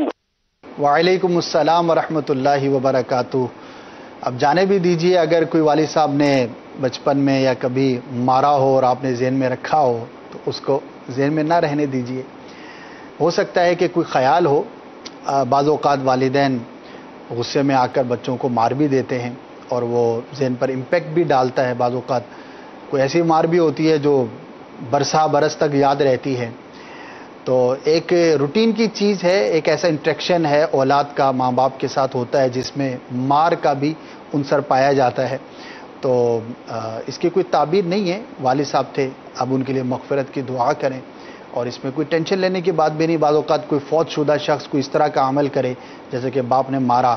وعلیکم السلام ورحمۃ اللہ وبرکاتہ. اب جانے بھی دیجیے، اگر کوئی والد صاحب نے بچپن میں یا کبھی مارا ہو اور آپ نے ذہن میں رکھا ہو تو اس کو ذہن میں نہ رہنے دیجیے. ہو سکتا ہے کہ کوئی خیال ہو. بعض اوقات والدین غصے میں آ کر بچوں کو مار بھی دیتے ہیں اور وہ ذہن پر امپیکٹ بھی ڈالتا ہے. بعض اوقات کوئی ایسی مار بھی ہوتی ہے جو برسا برس تک یاد رہتی ہے. تو ایک روٹین کی چیز ہے، ایک ایسا انٹریکشن ہے اولاد کا ماں باپ کے ساتھ ہوتا ہے جس میں مار کا بھی عنصر پایا جاتا ہے. تو اس کی کوئی تعبیر نہیں ہے. والد صاحب تھے، اب ان کے لیے مغفرت کی دعا کریں اور اس میں کوئی ٹینشن لینے کی بات بھی نہیں. بعض اوقات کوئی فوت شدہ شخص کوئی اس طرح کا عمل کرے جیسے کہ باپ نے مارا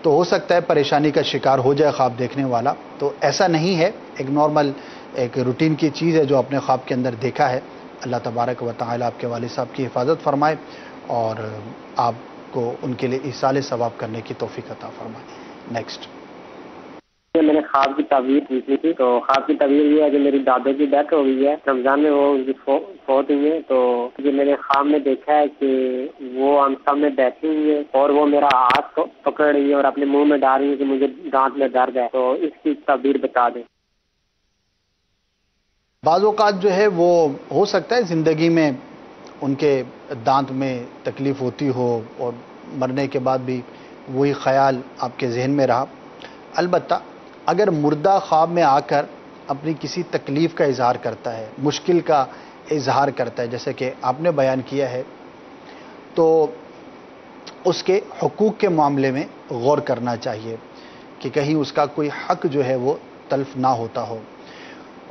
تو ہو سکتا ہے پریشانی کا شکار ہو جائے خواب دیکھنے والا. تو ایسا نہیں ہے، ایک نارمل ایک روٹین کی چیز ہے جو اپنے خواب کے اندر دیکھا ہے. اللہ تبارک و تعالی آپ کے والد صاحب کی حفاظت فرمائے اور آپ کو ان کے لیے ایصال ثواب کرنے کی توفیق عطا فرمائے. نیکسٹ میں نے خواب کی تعبیر پوچھی تھی. تو خواب کی تعبیر یہ ہے کہ میری دادا کی ڈیتھ ہو گئی ہے رمضان میں، وہ فوت ہوئی ہے. تو جو میں نے خواب میں دیکھا ہے کہ وہ ہم سب میں بیٹھی ہوئی ہے اور وہ میرا ہاتھ پکڑ رہی ہے اور اپنے منہ میں ڈال رہی ہے کہ مجھے دانت میں درد ہے. تو اس کی تعبیر بتا دیں. بعض اوقات جو ہے وہ ہو سکتا ہے زندگی میں ان کے دانت میں تکلیف ہوتی ہو اور مرنے کے بعد بھی وہی خیال آپ کے ذہن میں رہا. البتہ اگر مردہ خواب میں آ کر اپنی کسی تکلیف کا اظہار کرتا ہے، مشکل کا اظہار کرتا ہے جیسے کہ آپ نے بیان کیا ہے، تو اس کے حقوق کے معاملے میں غور کرنا چاہیے کہ کہیں اس کا کوئی حق جو ہے وہ تلف نہ ہوتا ہو.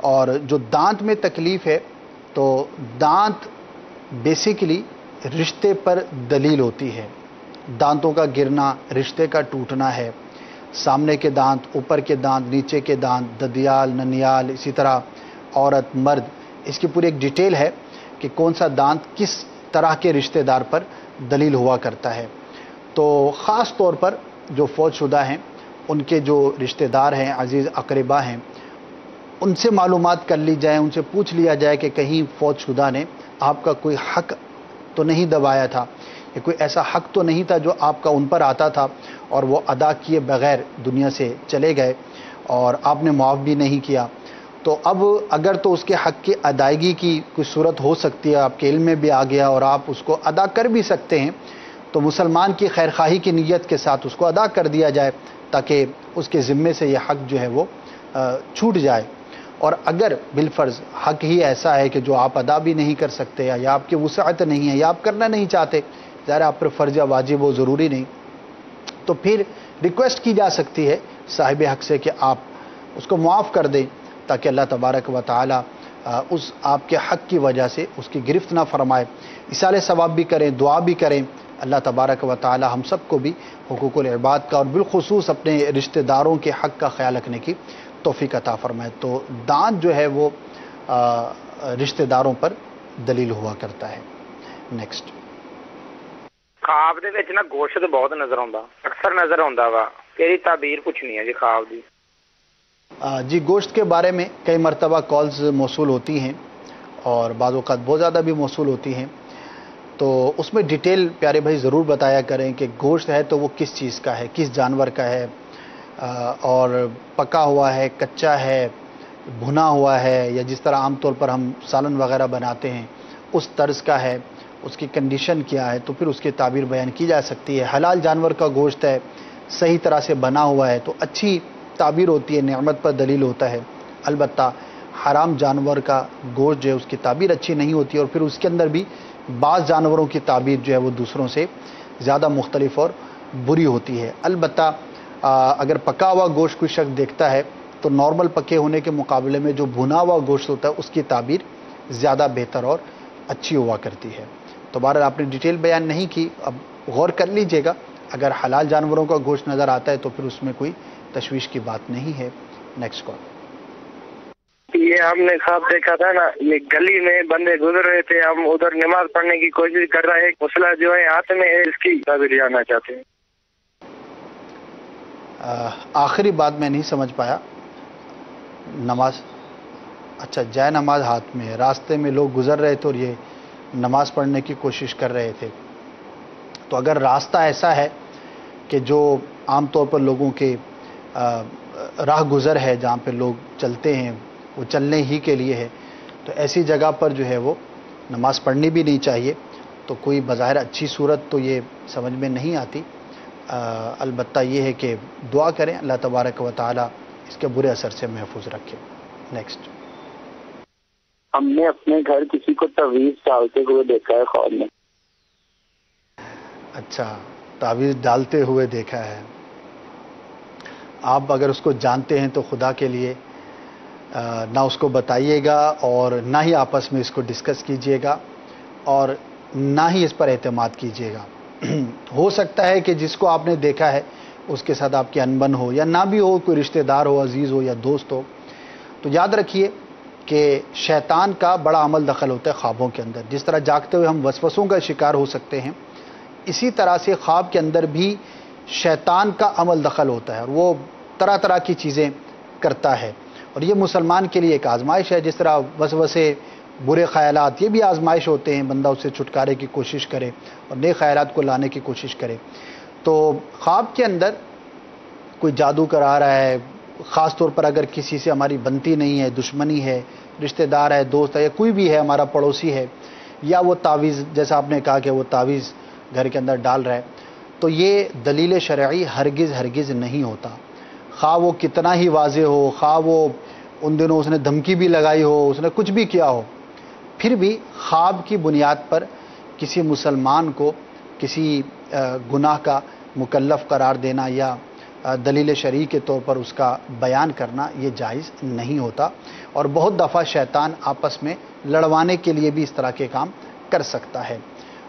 اور جو دانت میں تکلیف ہے تو دانت بیسیکلی رشتے پر دلیل ہوتی ہے. دانتوں کا گرنا رشتے کا ٹوٹنا ہے. سامنے کے دانت، اوپر کے دانت، نیچے کے دانت، ددیال، ننیال، اسی طرح عورت مرد، اس کی پوری ایک ڈیٹیل ہے کہ کون سا دانت کس طرح کے رشتہ دار پر دلیل ہوا کرتا ہے. تو خاص طور پر جو فوت شدہ ہیں ان کے جو رشتہ دار ہیں، عزیز اقربا ہیں، ان سے معلومات کر لی جائیں، ان سے پوچھ لیا جائے کہ کہیں فوت شدہ نے آپ کا کوئی حق تو نہیں دبایا تھا، یا کوئی ایسا حق تو نہیں تھا جو آپ کا ان پر آتا تھا اور وہ ادا کیے بغیر دنیا سے چلے گئے اور آپ نے معاف بھی نہیں کیا. تو اب اگر تو اس کے حق کی ادائیگی کی کوئی صورت ہو سکتی ہے، آپ کے علم میں بھی آ گیا اور آپ اس کو ادا کر بھی سکتے ہیں، تو مسلمان کی خیرخواہی کی نیت کے ساتھ اس کو ادا کر دیا جائے تاکہ اس کے ذمے سے یہ حق جو ہے وہ چھوٹ جائے. اور اگر بالفرض حق ہی ایسا ہے کہ جو آپ ادا بھی نہیں کر سکتے یا آپ کی وسعت نہیں ہے یا آپ کرنا نہیں چاہتے، ظاہر آپ پر فرض یا واجب ہو ضروری نہیں، تو پھر ریکویسٹ کی جا سکتی ہے صاحب حق سے کہ آپ اس کو معاف کر دیں تاکہ اللہ تبارک و تعالی اس آپ کے حق کی وجہ سے اس کی گرفت نہ فرمائے. ایصال ثواب بھی کریں، دعا بھی کریں. اللہ تبارک و تعالی ہم سب کو بھی حقوق العباد کا اور بالخصوص اپنے رشتہ داروں کے حق کا خیال رکھنے کی توفیق عطا فرمائے. تو دانت جو ہے وہ رشتہ داروں پر دلیل ہوا کرتا ہے. نیکسٹ خواب دے وچ نا گوشت بہت نظر آਉਂدا، اکثر نظر آਉਂدا وا، تیری تعبیر پوچھنی ہے جی خواب دی. جی گوشت کے بارے میں کئی مرتبہ کالز موصول ہوتی ہیں اور بعض اوقات بہت زیادہ بھی موصول ہوتی ہیں. تو اس میں ڈیٹیل پیارے بھائی ضرور بتایا کریں کہ گوشت ہے تو وہ کس چیز کا ہے، کس جانور کا ہے، اور پکا ہوا ہے، کچا ہے، بھنا ہوا ہے، یا جس طرح عام طور پر ہم سالن وغیرہ بناتے ہیں اس طرز کا ہے، اس کی کنڈیشن کیا ہے، تو پھر اس کی تعبیر بیان کی جا سکتی ہے۔ حلال جانور کا گوشت ہے، صحیح طرح سے بنا ہوا ہے تو اچھی تعبیر ہوتی ہے، نعمت پر دلیل ہوتا ہے۔ البتہ حرام جانور کا گوشت جو ہے اس کی تعبیر اچھی نہیں ہوتی، اور پھر اس کے اندر بھی بعض جانوروں کی تعبیر جو ہے وہ دوسروں سے زیادہ مختلف اور بری ہوتی ہے۔ البتہ اگر پکا ہوا گوشت کوئی شخص دیکھتا ہے تو نارمل پکے ہونے کے مقابلے میں جو بھنا ہوا گوشت ہوتا ہے اس کی تعبیر زیادہ بہتر اور اچھی ہوا کرتی ہے۔ تو بہرحال آپ نے ڈیٹیل بیان نہیں کی، اب غور کر لیجئے گا، اگر حلال جانوروں کا گوشت نظر آتا ہے تو پھر اس میں کوئی تشویش کی بات نہیں ہے۔ Next call. یہ ہم نے خواب دیکھا تھا نا، یہ گلی میں بندے گزر رہے تھے، ہم ادھر نماز پڑھنے کی کوشش کر رہے ہیں، مسئلہ جو ہے ہاتھ میں ہے، اس کی تعبیر جاننا چاہتے ہیں۔ آخری بات میں نہیں سمجھ پایا۔ نماز، اچھا جائے نماز ہاتھ میں ہے، راستے میں لوگ گزر رہے تھے اور یہ نماز پڑھنے کی کوشش کر رہے تھے، تو اگر راستہ ایسا ہے کہ جو عام طور پر لوگوں کے راہ گزر ہے، جہاں پہ لوگ چلتے ہیں، وہ چلنے ہی کے لیے ہے، تو ایسی جگہ پر جو ہے وہ نماز پڑھنی بھی نہیں چاہیے۔ تو کوئی بظاہر اچھی صورت تو یہ سمجھ میں نہیں آتی۔ البتہ یہ ہے کہ دعا کریں اللہ تبارک و تعالی اس کے برے اثر سے محفوظ رکھے۔ نیکسٹ۔ ہم نے اپنے گھر کسی کو تعویذ ڈالتے ہوئے دیکھا ہے خواب میں۔ اچھا، تعویذ ڈالتے ہوئے دیکھا ہے۔ آپ اگر اس کو جانتے ہیں تو خدا کے لیے نہ اس کو بتائیے گا اور نہ ہی آپس میں اس کو ڈسکس کیجیے گا اور نہ ہی اس پر اعتماد کیجیے گا۔ ہو سکتا ہے کہ جس کو آپ نے دیکھا ہے اس کے ساتھ آپ کی انبن ہو، یا نہ بھی ہو، کوئی رشتہ دار ہو، عزیز ہو یا دوست ہو۔ تو یاد رکھیے کہ شیطان کا بڑا عمل دخل ہوتا ہے خوابوں کے اندر۔ جس طرح جاگتے ہوئے ہم وسوسوں کا شکار ہو سکتے ہیں، اسی طرح سے خواب کے اندر بھی شیطان کا عمل دخل ہوتا ہے اور وہ طرح طرح کی چیزیں کرتا ہے، اور یہ مسلمان کے لیے ایک آزمائش ہے۔ جس طرح وسوسے، برے خیالات، یہ بھی آزمائش ہوتے ہیں، بندہ اس سے چھٹکارے کی کوشش کرے اور نئے خیالات کو لانے کی کوشش کرے۔ تو خواب کے اندر کوئی جادو کرا رہا ہے، خاص طور پر اگر کسی سے ہماری بنتی نہیں ہے، دشمنی ہے، رشتہ دار ہے، دوست ہے، یا کوئی بھی ہے، ہمارا پڑوسی ہے، یا وہ تعویذ جیسا آپ نے کہا کہ وہ تعویذ گھر کے اندر ڈال رہا ہے، تو یہ دلیل شرعی ہرگز نہیں ہوتا۔ خواہ وہ کتنا ہی واضح ہو، خواہ وہ ان دنوں اس نے دھمکی بھی لگائی ہو، اس نے کچھ بھی کیا ہو، پھر بھی خواب کی بنیاد پر کسی مسلمان کو کسی گناہ کا مکلف قرار دینا یا دلیل شرعی کے طور پر اس کا بیان کرنا یہ جائز نہیں ہوتا، اور بہت دفعہ شیطان آپس میں لڑوانے کے لیے بھی اس طرح کے کام کر سکتا ہے،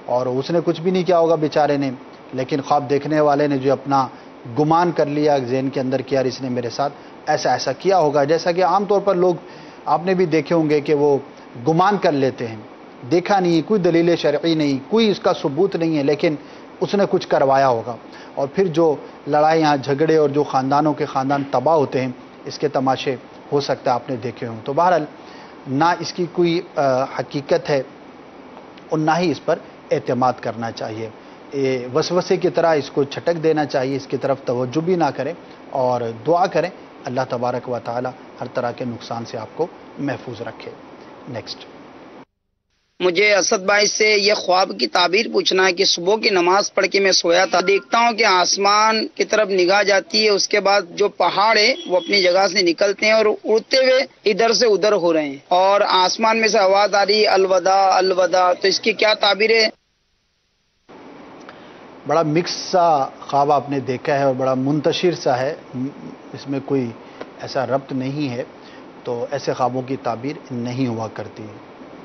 اور اس نے کچھ بھی نہیں کیا ہوگا بیچارے نے، لیکن خواب دیکھنے والے نے جو اپنا گمان کر لیا ذہن کے اندر کہ یار اس نے میرے ساتھ ایسا کیا ہوگا۔ جیسا کہ عام طور پر لوگ آپ نے بھی دیکھے ہوں گے کہ وہ گمان کر لیتے ہیں، دیکھا نہیں، کوئی دلیل شرعی نہیں، کوئی اس کا ثبوت نہیں ہے، لیکن اس نے کچھ کروایا ہوگا، اور پھر جو لڑائیاں جھگڑے اور جو خاندانوں کے خاندان تباہ ہوتے ہیں، اس کے تماشے ہو سکتا ہے آپ نے دیکھے ہوں۔ تو بہرحال نہ اس کی کوئی حقیقت ہے اور نہ ہی اس پر اعتماد کرنا چاہیے۔ وسوسے کی طرح اس کو چھٹک دینا چاہیے، اس کی طرف توجہ بھی نہ کریں، اور دعا کریں اللہ تبارک و تعالی ہر طرح کے نقصان سے آپ کو محفوظ رکھے۔ نیکسٹ۔ مجھے اسد بھائی سے یہ خواب کی تعبیر پوچھنا ہے کہ صبح کی نماز پڑھ کے میں سویا تھا، دیکھتا ہوں کہ آسمان کی طرف نگاہ جاتی ہے، اس کے بعد جو پہاڑ ہے وہ اپنی جگہ سے نکلتے ہیں اور اڑتے ہوئے ادھر سے ادھر ہو رہے ہیں، اور آسمان میں سے آواز آ رہی ہے الوداع الوداع، تو اس کی کیا تعبیر ہے؟ بڑا مکس سا خواب آپ نے دیکھا ہے اور بڑا منتشر سا ہے، اس میں کوئی ایسا ربط نہیں ہے، تو ایسے خوابوں کی تعبیر نہیں ہوا کرتی،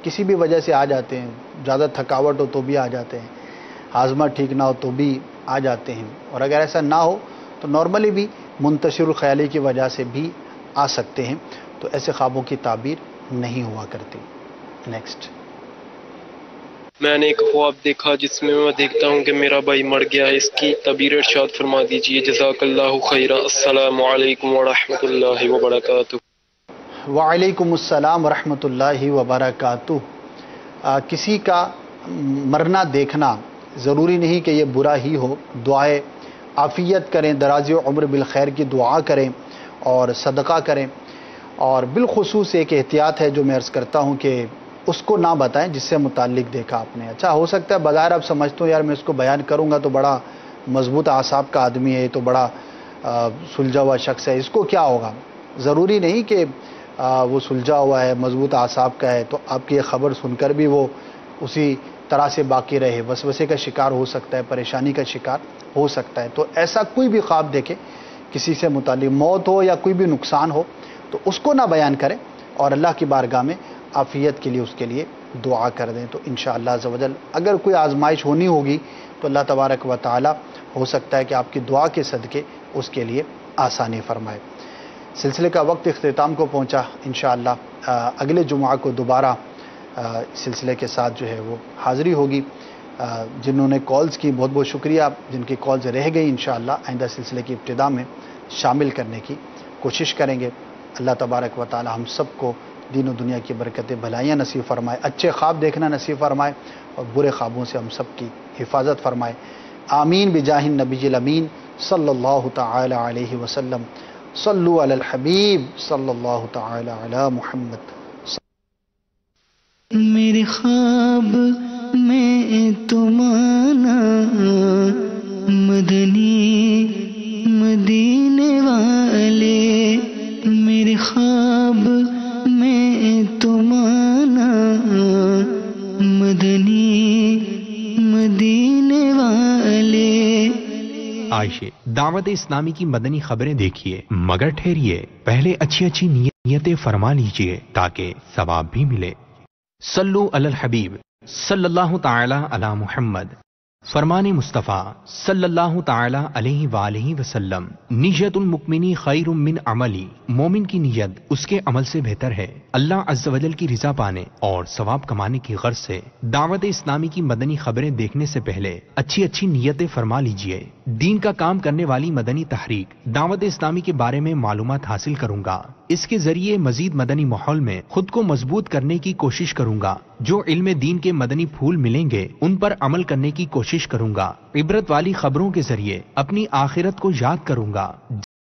کسی بھی وجہ سے آ جاتے ہیں، زیادہ تھکاوٹ ہو تو بھی آ جاتے ہیں، ہاضمہ ٹھیک نہ ہو تو بھی آ جاتے ہیں، اور اگر ایسا نہ ہو تو نارملی بھی منتشر الخیالی کی وجہ سے بھی آ سکتے ہیں، تو ایسے خوابوں کی تعبیر نہیں ہوا کرتی۔ نیکسٹ۔ میں نے ایک خواب دیکھا جس میں دیکھتا ہوں کہ میرا بھائی مر گیا ہے، اس کی تعبیر ارشاد فرما دیجیے، جزاک اللہ خیرا۔ السلام علیکم ورحمۃ اللہ وبرکاتہ۔ وعلیکم السلام ورحمۃ اللہ وبرکاتہ۔ کسی کا مرنا دیکھنا ضروری نہیں کہ یہ برا ہی ہو. دعائے عافیت کریں، دراز عمر بالخیر کی دعا کریں اور صدقہ کریں. اور بالخصوص ایک احتیاط ہے جو میں عرض کرتا ہوں کہ اس کو نہ بتائیں جس سے متعلق دیکھا آپ نے. اچھا ہو سکتا ہے بظاہر آپ سمجھتے ہو یار میں اس کو بیان کروں گا تو بڑا مضبوط اعصاب کا آدمی ہے، تو بڑا سلجھا ہوا شخص ہے، اس کو کیا ہوگا. ضروری نہیں کہ وہ سلجھا ہوا ہے، مضبوط اعصاب کا ہے تو آپ کی یہ خبر سن کر بھی وہ اسی طرح سے باقی رہے. وسوسے کا شکار ہو سکتا ہے، پریشانی کا شکار ہو سکتا ہے. تو ایسا کوئی بھی خواب دیکھے کسی سے متعلق، موت ہو یا کوئی بھی نقصان ہو، تو اس کو نہ بیان کریں اور اللہ کی بارگاہ میں عافیت کے لیے اس کے لیے دعا کر دیں. تو انشاءاللہ عز و جل اگر کوئی آزمائش ہونی ہوگی تو اللہ تبارک و تعالی ہو سکتا ہے کہ آپ کی دعا کے صدقے اس کے لیے آسانی فرمائے. سلسلے کا وقت اختتام کو پہنچا. انشاءاللہ اگلے جمعہ کو دوبارہ سلسلے کے ساتھ جو ہے وہ حاضری ہوگی. جنہوں نے کالز کی بہت بہت شکریہ. جن کی کالز رہ گئی انشاءاللہ آئندہ سلسلے کی ابتدا میں شامل کرنے کی کوشش کریں گے. اللہ تبارک و تعالی ہم سب کو دین و دنیا کی برکتیں بھلائیاں نصیب فرمائے، اچھے خواب دیکھنا نصیب فرمائے اور برے خوابوں سے ہم سب کی حفاظت فرمائے. آمین بجاہ النبی الامین صلی اللہ تعالی علیہ وسلم. صلو علی الحبیب صلی اللہ تعالی علی محمد. میرے خواب میں تمہارا مدنی مدینے والے، میرے خواب میں تمہارا مدنی مدینے والے. عائشہ دعوت اسلامی کی مدنی خبریں دیکھیے مگر ٹھہریے، پہلے اچھی اچھی نیتیں فرما لیجئے تاکہ ثواب بھی ملے. صلو علی الحبیب صلی اللہ تعالی علی محمد. فرمان مصطفیٰ صلی اللہ تعالی علیہ وآلہ وسلم، نیت المؤمن خیر من عملی، مومن کی نیت اس کے عمل سے بہتر ہے. اللہ عز و جل کی رضا پانے اور ثواب کمانے کی غرض سے دعوت اسلامی کی مدنی خبریں دیکھنے سے پہلے اچھی اچھی نیتیں فرما لیجئے. دین کا کام کرنے والی مدنی تحریک دعوت اسلامی کے بارے میں معلومات حاصل کروں گا. اس کے ذریعے مزید مدنی ماحول میں خود کو مضبوط کرنے کی کوشش کروں گا. جو علم دین کے مدنی پھول ملیں گے ان پر عمل کرنے کی کوشش کروں گا. عبرت والی خبروں کے ذریعے اپنی آخرت کو یاد کروں گا.